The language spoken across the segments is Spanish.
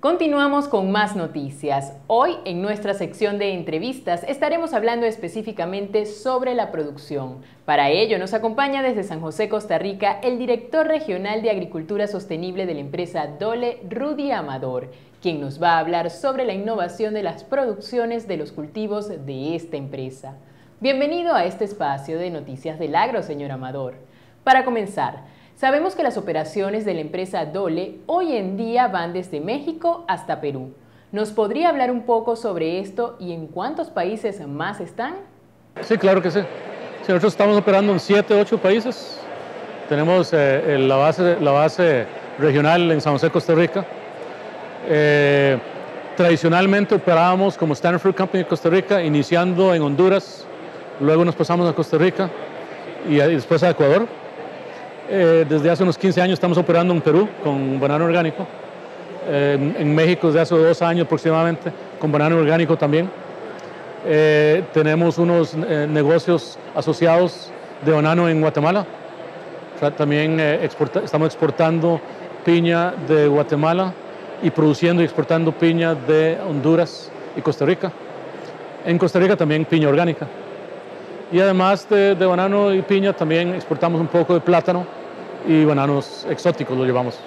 Continuamos con más noticias. Hoy, en nuestra sección de entrevistas, estaremos hablando específicamente sobre la producción. Para ello, nos acompaña desde San José, Costa Rica, el director regional de Agricultura Sostenible de la empresa Dole, Rudy Amador, quien nos va a hablar sobre la innovación de las producciones de los cultivos de esta empresa. Bienvenido a este espacio de Noticias del Agro, señor Amador. Para comenzar, sabemos que las operaciones de la empresa Dole hoy en día van desde México hasta Perú. ¿Nos podría hablar un poco sobre esto y en cuántos países más están? Sí, claro que sí. Sí, nosotros estamos operando en 7, 8 países. Tenemos la base regional en San José, Costa Rica. Tradicionalmente operábamos como Standard Fruit Company de Costa Rica, iniciando en Honduras, luego nos pasamos a Costa Rica y después a Ecuador. Desde hace unos 15 años estamos operando en Perú con banano orgánico, en México desde hace 2 años aproximadamente con banano orgánico también. Tenemos unos negocios asociados de banano en Guatemala. También estamos exportando piña de Guatemala y produciendo y exportando piña de Honduras y Costa Rica. En Costa Rica también piña orgánica. Y además de banano y piña, también exportamos un poco de plátano y bananos exóticos, lo llevamos,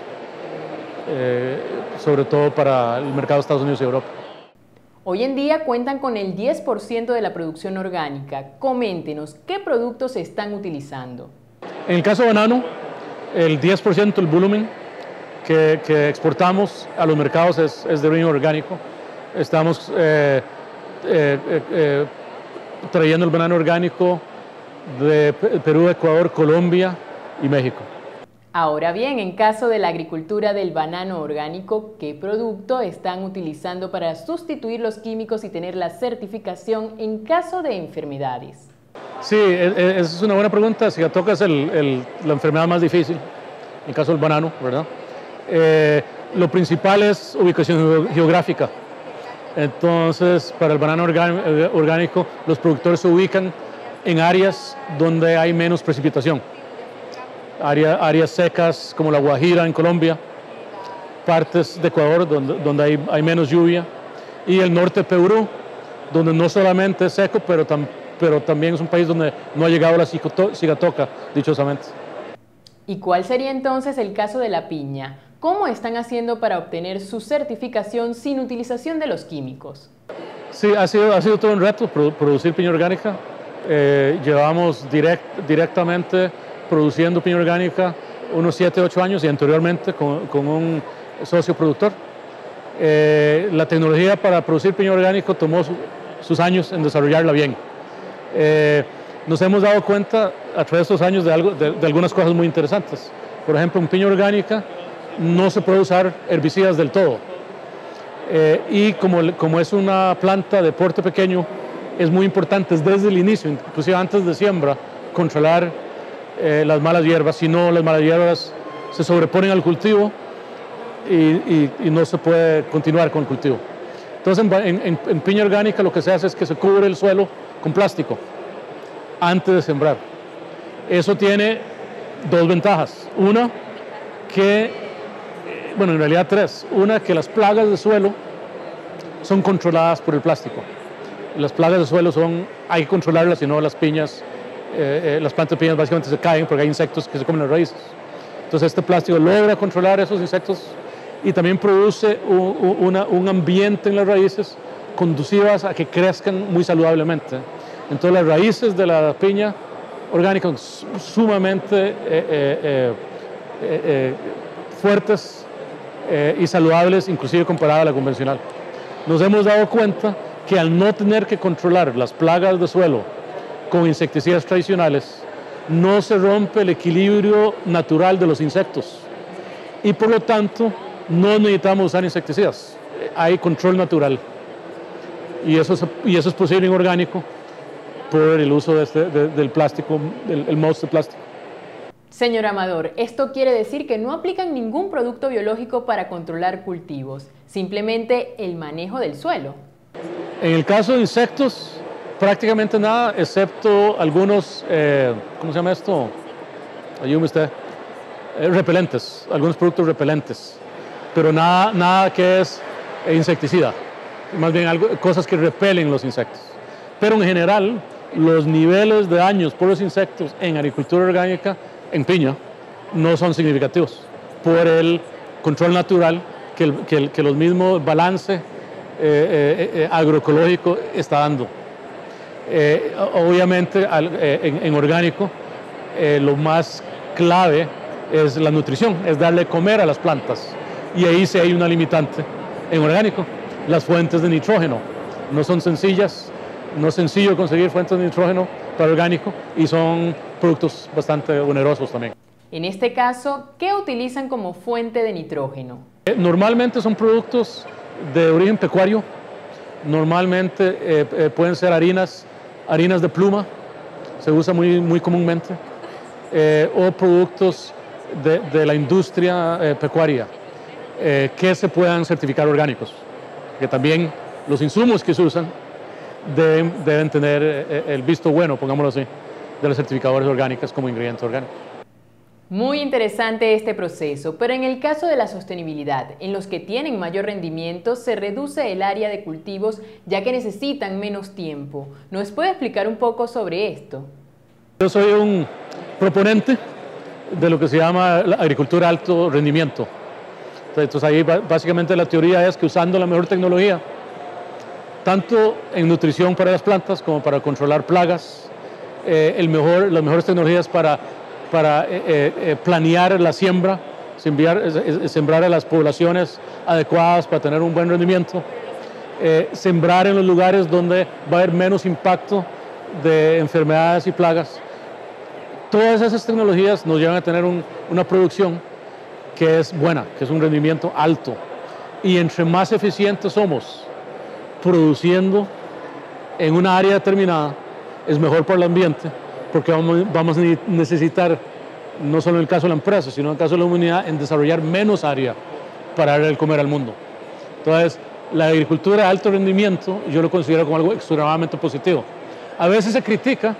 sobre todo para el mercado de Estados Unidos y Europa. Hoy en día cuentan con el 10% de la producción orgánica. Coméntenos, ¿qué productos se están utilizando? En el caso de banano, el 10% del volumen que exportamos a los mercados es de origen orgánico. Estamos trayendo el banano orgánico de Perú, Ecuador, Colombia y México. Ahora bien, en caso de la agricultura del banano orgánico, ¿qué producto están utilizando para sustituir los químicos y tener la certificación en caso de enfermedades? Sí, esa es una buena pregunta. Sigatoka es la enfermedad más difícil, en el caso del banano, ¿verdad? Lo principal es ubicación geográfica. Entonces, para el banano orgánico, los productores se ubican en áreas donde hay menos precipitación. Áreas secas como la Guajira en Colombia, partes de Ecuador donde hay menos lluvia, y el norte de Perú, donde no solamente es seco, pero también es un país donde no ha llegado la sigatoka, dichosamente. ¿Y cuál sería entonces el caso de la piña? ¿Cómo están haciendo para obtener su certificación sin utilización de los químicos? Sí, ha sido todo un reto producir piña orgánica. Llevamos directamente produciendo piña orgánica unos 7, 8 años y anteriormente con un socio productor. La tecnología para producir piña orgánico tomó sus años en desarrollarla bien. Nos hemos dado cuenta a través de estos años de algunas cosas muy interesantes. Por ejemplo, en piña orgánica no se puede usar herbicidas del todo. Y como es una planta de porte pequeño, es muy importante desde el inicio, inclusive antes de siembra, controlar las malas hierbas. Si no, las malas hierbas se sobreponen al cultivo y no se puede continuar con el cultivo. Entonces, en piña orgánica lo que se hace es que se cubre el suelo con plástico antes de sembrar. Eso tiene 2 ventajas. Una, en realidad 3. Una, que las plagas de suelo son controladas por el plástico. Las plagas de suelo hay que controlarlas, si no las piñas, las plantas de piñas básicamente se caen porque hay insectos que se comen las raíces. Entonces este plástico logra controlar esos insectos y también produce un ambiente en las raíces conducivas a que crezcan muy saludablemente. Entonces las raíces de la piña orgánica son sumamente fuertes y saludables, inclusive comparada a la convencional. Nos hemos dado cuenta que al no tener que controlar las plagas de suelo con insecticidas tradicionales, no se rompe el equilibrio natural de los insectos y por lo tanto no necesitamos usar insecticidas, hay control natural y eso es posible en orgánico por el uso del plástico, el mouse de plástico. Señor Amador, esto quiere decir que no aplican ningún producto biológico para controlar cultivos, simplemente el manejo del suelo. En el caso de insectos, prácticamente nada, excepto algunos, ¿cómo se llama esto? Ayúdeme usted. Repelentes, algunos productos repelentes. pero nada que es insecticida, más bien cosas que repelen los insectos. Pero en general, los niveles de daños por los insectos en agricultura orgánica, en piña, no son significativos por el control natural que los mismos balance agroecológico está dando. Obviamente en orgánico lo más clave es la nutrición, es darle comer a las plantas, y ahí sí hay una limitante en orgánico. Las fuentes de nitrógeno no son sencillas, no es sencillo conseguir fuentes de nitrógeno para orgánico, y son productos bastante onerosos también. En este caso, ¿qué utilizan como fuente de nitrógeno? Normalmente son productos de origen pecuario, normalmente pueden ser harinas de pluma, se usa muy comúnmente, o productos de la industria pecuaria que se puedan certificar orgánicos, que también los insumos que se usan deben tener el visto bueno, pongámoslo así, de los certificadores orgánicos como ingredientes orgánicos. Muy interesante este proceso, pero en el caso de la sostenibilidad, en los que tienen mayor rendimiento, se reduce el área de cultivos ya que necesitan menos tiempo. ¿Nos puede explicar un poco sobre esto? Yo soy un proponente de lo que se llama la agricultura de alto rendimiento. Entonces ahí básicamente la teoría es que usando la mejor tecnología, tanto en nutrición para las plantas como para controlar plagas, las mejores tecnologías para planear la siembra, sembrar a las poblaciones adecuadas para tener un buen rendimiento, sembrar en los lugares donde va a haber menos impacto de enfermedades y plagas. Todas esas tecnologías nos llevan a tener una producción que es buena, que es un rendimiento alto. Y entre más eficientes somos produciendo en una área determinada, es mejor para el ambiente, porque vamos a necesitar, no solo en el caso de la empresa, sino en el caso de la humanidad, en desarrollar menos área para darle el comer al mundo. Entonces, la agricultura de alto rendimiento yo lo considero como algo extremadamente positivo. A veces se critica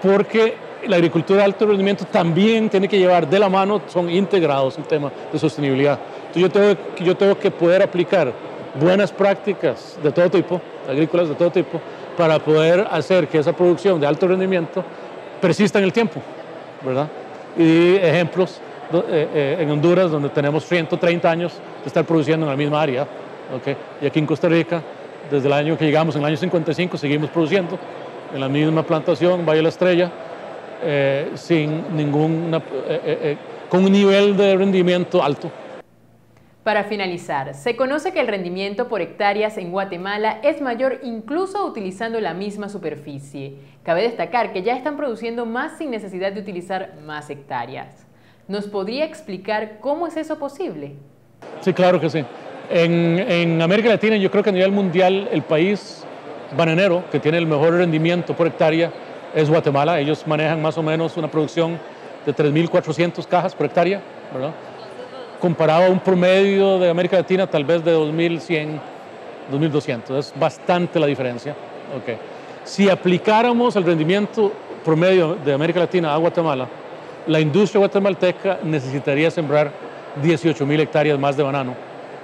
porque la agricultura de alto rendimiento también tiene que llevar de la mano, son integrados en tema de sostenibilidad. Entonces yo tengo que poder aplicar buenas prácticas de todo tipo, agrícolas de todo tipo, para poder hacer que esa producción de alto rendimiento persista en el tiempo, ¿verdad? Y ejemplos en Honduras, donde tenemos 130 años de estar produciendo en la misma área, ¿okay? Y aquí en Costa Rica, desde el año que llegamos, en el año 55, seguimos produciendo en la misma plantación, Valle de la Estrella, con un nivel de rendimiento alto. Para finalizar, se conoce que el rendimiento por hectáreas en Guatemala es mayor incluso utilizando la misma superficie. Cabe destacar que ya están produciendo más sin necesidad de utilizar más hectáreas. ¿Nos podría explicar cómo es eso posible? Sí, claro que sí. En América Latina, yo creo que a nivel mundial, el país bananero que tiene el mejor rendimiento por hectárea es Guatemala. Ellos manejan más o menos una producción de 3.400 cajas por hectárea, ¿verdad? Comparado a un promedio de América Latina tal vez de 2.100, 2.200. Es bastante la diferencia. Okay. Si aplicáramos el rendimiento promedio de América Latina a Guatemala, la industria guatemalteca necesitaría sembrar 18.000 hectáreas más de banano.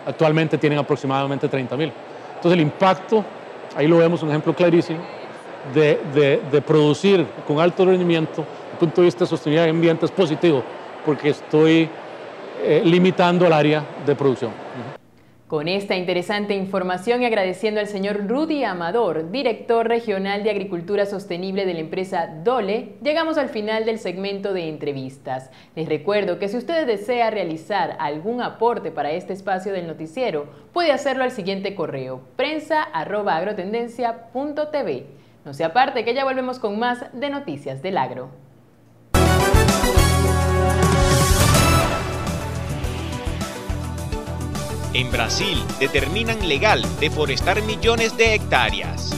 Actualmente tienen aproximadamente 30.000. Entonces el impacto, ahí lo vemos, un ejemplo clarísimo, de producir con alto rendimiento, desde el punto de vista de sostenibilidad del ambiente, es positivo, porque estoy limitando el área de producción. Con esta interesante información y agradeciendo al señor Rudy Amador, director regional de Agricultura Sostenible de la empresa Dole, llegamos al final del segmento de entrevistas. Les recuerdo que si usted desea realizar algún aporte para este espacio del noticiero, puede hacerlo al siguiente correo: prensa@agrotendencia.tv. No se aparte, que ya volvemos con más de Noticias del Agro. En Brasil determinan legal deforestar millones de hectáreas.